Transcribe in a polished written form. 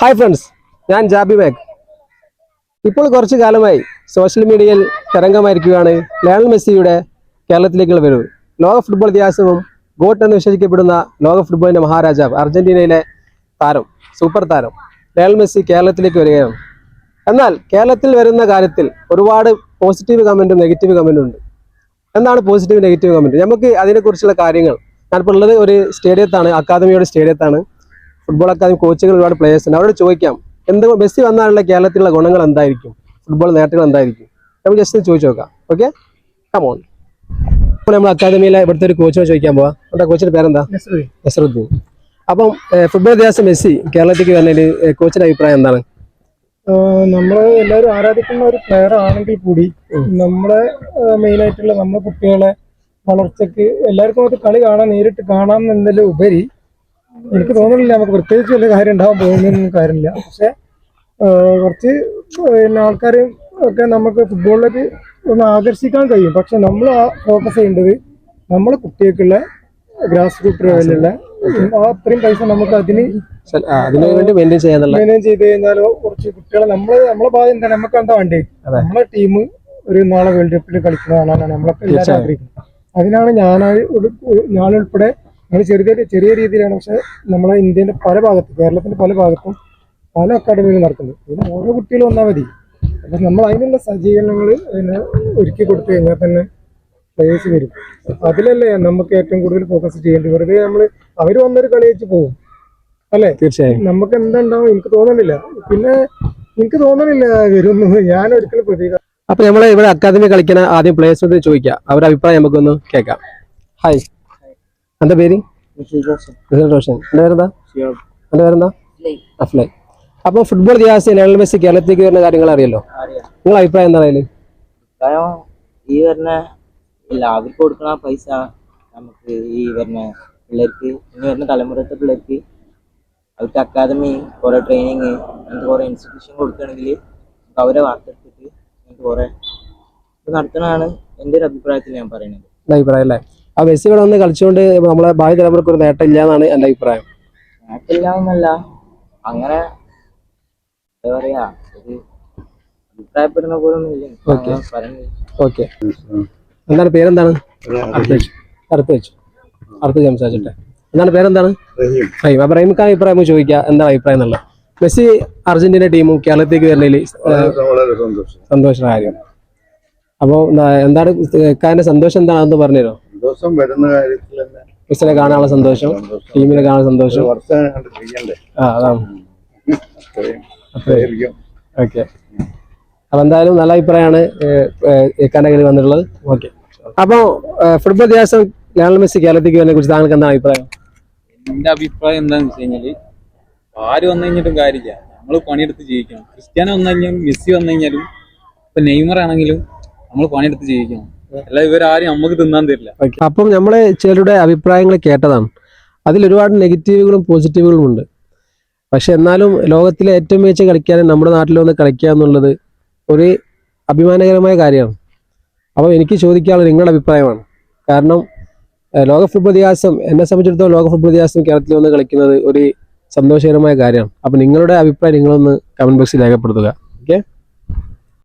Hi friends, ഞാൻ ജാബി Mac. ഇപ്പോൾ കുറച്ചു കാലമായി സോഷ്യൽ മീഡിയയിൽ തരംഗമായിരിക്കുകയാണ് ലയണൽ മെസ്സിയുടെ കേരളത്തിലേക്കുള്ള വരവ്. ലോക ഫുട്ബോൾ ഇതിഹാസവും ഗോട്ട് എന്ന് വിശേഷിക്കപ്പെടുന്ന ലോക ഫുട്ബോളിന്റെ മഹാരാജാവ് അർജന്റീനയിലെ താരം, സൂപ്പർ താരം ലയണൽ മെസ്സി കേരളത്തിലേക്ക് വരികയാണ്. എന്നാൽ കേരളത്തിൽ വരുന്ന കാര്യത്തിൽ ഒരുപാട് പോസിറ്റീവ് കമന്റും നെഗറ്റീവ് കമന്റും ഉണ്ട്. എന്താണ് പോസിറ്റീവ് നെഗറ്റീവ് കമന്റ്? നമുക്ക് അതിനെക്കുറിച്ചുള്ള കാര്യങ്ങൾ, ഞാനിപ്പോൾ ഉള്ളത് ഒരു സ്റ്റേഡിയത്താണ്, അക്കാദമിയുടെ സ്റ്റേഡിയത്താണ്. ഫുട്ബോൾ അക്കാദമി കോച്ചുകൾ, ഒരുപാട് പ്ലേയേഴ്സ് ഉണ്ട്. അവരോട് ചോദിക്കാം, മെസ്സി വന്നാലുള്ള കേരളത്തിലുള്ള ഗുണങ്ങൾ എന്തായിരിക്കും, ഫുട്ബോൾ നേട്ടങ്ങൾ എന്തായിരിക്കും, നമുക്ക് ജസ്റ്റ് ചോദിച്ചു നോക്കാം. Okay, come on. ഇപ്പോൾ നമ്മൾ അക്കാദമിയിലെ ഇവിടുത്തെ ഒരു കോച്ചിനെ ചോദിക്കാൻ പോവാം. എന്താ കോച്ചിന്റെ പേരെന്താ? നസറുദ്ദീൻ. അപ്പം ഫുട്ബോൾ ഇതിഹാസം മെസ്സി കേരളത്തിലേക്ക് വരുന്നതിൽ കോച്ചിന്റെ അഭിപ്രായം എന്താണ്? നമ്മൾ എല്ലാവരും ആരാധിക്കുന്ന ഒരു പ്ലെയർ ആണെങ്കിൽ കൂടി നമ്മളെ മെയിനായിട്ടുള്ള നമ്മുടെ കുട്ടികളെ വളർച്ചയ്ക്ക് എല്ലാവർക്കും അത് കളി കാണാൻ, നേരിട്ട് കാണാം എന്നതിൽ ഉപരി എനിക്ക് തോന്നുന്നില്ല നമുക്ക് പ്രത്യേകിച്ച് വലിയ കാര്യം ഉണ്ടാവാൻ പോകുന്നൊന്നും കാര്യമില്ല. പക്ഷെ കുറച്ച് ആൾക്കാരും ഒക്കെ നമുക്ക് ഫുട്ബോളിലേക്ക് ഒന്ന് ആകർഷിക്കാൻ കഴിയും. പക്ഷെ നമ്മൾ ഫോക്കസ് ചെയ്യേണ്ടത് നമ്മളെ കുട്ടികൾക്കുള്ള ഗ്രാസ് റൂട്ട് ലെവലിലുള്ള അത്രയും പൈസ നമുക്ക് അതിന് മെയിൻറ്റെയിൻ ചെയ്ത് കഴിഞ്ഞാലോ കുറച്ച് കുട്ടികളെ നമ്മളെ ഭാഗം എന്താ, നമുക്ക് എന്താ വേണ്ടേ, നമ്മളെ ടീം ഒരു നാളെ വേൾഡ് കപ്പിൽ കളിക്കുന്ന കാണാനാണ് നമ്മളൊക്കെ എല്ലാവരും ആഗ്രഹിക്കുന്നത്. അതിനാണ് ഞാനുൾപ്പെടെ നമ്മൾ ചെറിയ രീതിയിലാണ്, പക്ഷെ നമ്മളെ ഇന്ത്യന്റെ പല ഭാഗത്തും, കേരളത്തിന്റെ പല ഭാഗത്തും പല അക്കാഡമികളും നടക്കുന്നത്. പിന്നെ ഓരോ കുട്ടികളും വന്നാൽ മതി. അപ്പൊ നമ്മൾ അതിനുള്ള സജ്ജീകരണങ്ങൾ ഒരുക്കി കൊടുത്തു കഴിഞ്ഞാൽ തന്നെ പ്ലേയേഴ്സ് വരും. അതിലല്ലേ നമുക്ക് ഏറ്റവും കൂടുതൽ ഫോക്കസ് ചെയ്യേണ്ടത്. വെറുതെ അവര് വന്നൊരു കളി വെച്ച് പോകും അല്ലേ? തീർച്ചയായും നമുക്ക് എന്താണ്ടാവും എനിക്ക് തോന്നുന്നില്ല. പിന്നെ എനിക്ക് തോന്നുന്നില്ല വരുമെന്ന് ഞാൻ ഒരിക്കലും പ്രതീക്ഷ. അപ്പൊ നമ്മള് ഇവിടെ അക്കാദമി കളിക്കുന്ന ആദ്യം പ്ലേയേഴ്സിനോട് ചോദിക്കാം, അവരുടെ അഭിപ്രായം നമുക്കൊന്ന് കേൾക്കാം. ഹായ്, എന്റെ പേര് റോഷൻ. എന്റെ പേരെന്താ? എന്റെ പേരെന്താ? അഫ്ലൈ. അപ്പൊ ഫുട്ബോൾ ഇതിഹാസം ലയണൽ മെസ്സി കേരളത്തിലേക്ക് വരുന്ന കാര്യങ്ങൾ അറിയല്ലോ, നിങ്ങളുടെ അഭിപ്രായം എന്താണ് അതില്? ഈ വരുന്ന അവർക്ക് കൊടുക്കുന്ന പൈസ നമുക്ക് ഈ വരുന്ന പിള്ളേർക്ക്, ഇനി വരുന്ന തലമുറത്തെ പിള്ളേർക്ക് അവർക്ക് അക്കാദമി, കുറെ ട്രെയിനിങ്, അങ്ങനത്തെ കുറെ ഇൻസ്റ്റിറ്റ്യൂഷൻ കൊടുക്കുകയാണെങ്കിൽ അവരെ വാർത്തെടുത്തിട്ട് അങ്ങനത്തെ കുറെ നടത്തണതാണ് എൻ്റെ ഒരു അഭിപ്രായത്തിൽ ഞാൻ പറയുന്നത്. അഭിപ്രായം അല്ലേ? ആ മെസ്സി ഇവിടെ വന്ന് കളിച്ചുകൊണ്ട് നമ്മളെ ഭാവി തലമുറക്ക് ഒരു നേട്ടം ഇല്ല എന്നാണ് എന്റെ അഭിപ്രായം. നേട്ടമില്ലാന്നല്ല, അങ്ങനെ എന്താ പറയാ, ഒരു അഭിപ്രായപ്പെടുന്ന പോലെ ഒന്നും ഇല്ല പറയുന്നത്. ഓക്കെ, എന്താണ് പേരെന്താണ്? അടുത്ത് സംസാരിച്ചിട്ടെ. എന്താണ് പേരെന്താണ്? റഹീം. അപ്പൊ റഹീം ഖാൻ അഭിപ്രായം ചോദിക്കുക, എന്താണ് അഭിപ്രായം എന്നുള്ളത്? മെസ്സി അർജന്റീന ടീമും കേരളത്തിലേക്ക് വരുന്നതിൽ സന്തോഷമായ കാര്യം. അപ്പൊ എന്താണ് ഖാന്റെ സന്തോഷം എന്താണെന്ന് പറഞ്ഞുതരോ? സന്തോഷം വരുന്ന കാര്യത്തിൽ മെസ്സിനെ കാണാനുള്ള സന്തോഷം, ടീമിനെ കാണാനുള്ള സന്തോഷം. ഓക്കെ, അപ്പൊ എന്തായാലും നല്ല അഭിപ്രായമാണ് ഖാന്റെ കയ്യിൽ വന്നിട്ടുള്ളത്. ഓക്കെ, അപ്പൊ ഫുട്ബോൾ ഇതിഹാസം ലയണൽ മെസ്സി കേരളത്തിലേക്ക് വരുന്നതിനെ കുറിച്ച് താങ്കൾക്ക് എന്താണ് അഭിപ്രായം? എന്റെ അഭിപ്രായം എന്താണെന്ന് വെച്ച് കഴിഞ്ഞാല്, ആര് വന്നു കഴിഞ്ഞിട്ടും കാര്യമില്ല, നമ്മള് പണിയെടുത്ത് ജീവിക്കണം. ക്രിസ്ത്യാനോ വന്നു കഴിഞ്ഞാലും മെസ്സി വന്നു കഴിഞ്ഞാലും ഇപ്പൊ നെയ്മർ ആണെങ്കിലും നമ്മൾ പണിയെടുത്ത് ജീവിക്കണം. അല്ല ഇവരാരും നമുക്ക് തിന്നാൻ തരില്ല. അപ്പം നമ്മളെ ചിലരുടെ അഭിപ്രായങ്ങൾ കേട്ടതാണ്. അതിൽ ഒരുപാട് നെഗറ്റീവുകളും പോസിറ്റീവുകളും ഉണ്ട്. പക്ഷെ എന്നാലും ലോകത്തിലെ ഏറ്റവും മികച്ച കളിക്കാരൻ നമ്മുടെ നാട്ടിൽ വന്ന് കളിക്കുക എന്നുള്ളത് ഒരു അഭിമാനകരമായ കാര്യമാണ്. അപ്പോൾ എനിക്ക് ചോദിക്കാനുള്ള നിങ്ങളുടെ അഭിപ്രായമാണ്. കാരണം ലോക ഫുട്ബോൾ ഇതിഹാസം, എന്നെ സംബന്ധിച്ചിടത്തോളം ലോക ഫുട്ബോൾ ഇതിഹാസം കേരളത്തിൽ വന്ന് കളിക്കുന്നത് ഒരു സന്തോഷകരമായ കാര്യമാണ്. അപ്പോൾ നിങ്ങളുടെ അഭിപ്രായം നിങ്ങളൊന്ന് കമന്റ് ബോക്സിൽ രേഖപ്പെടുത്തുക. ഓക്കെ.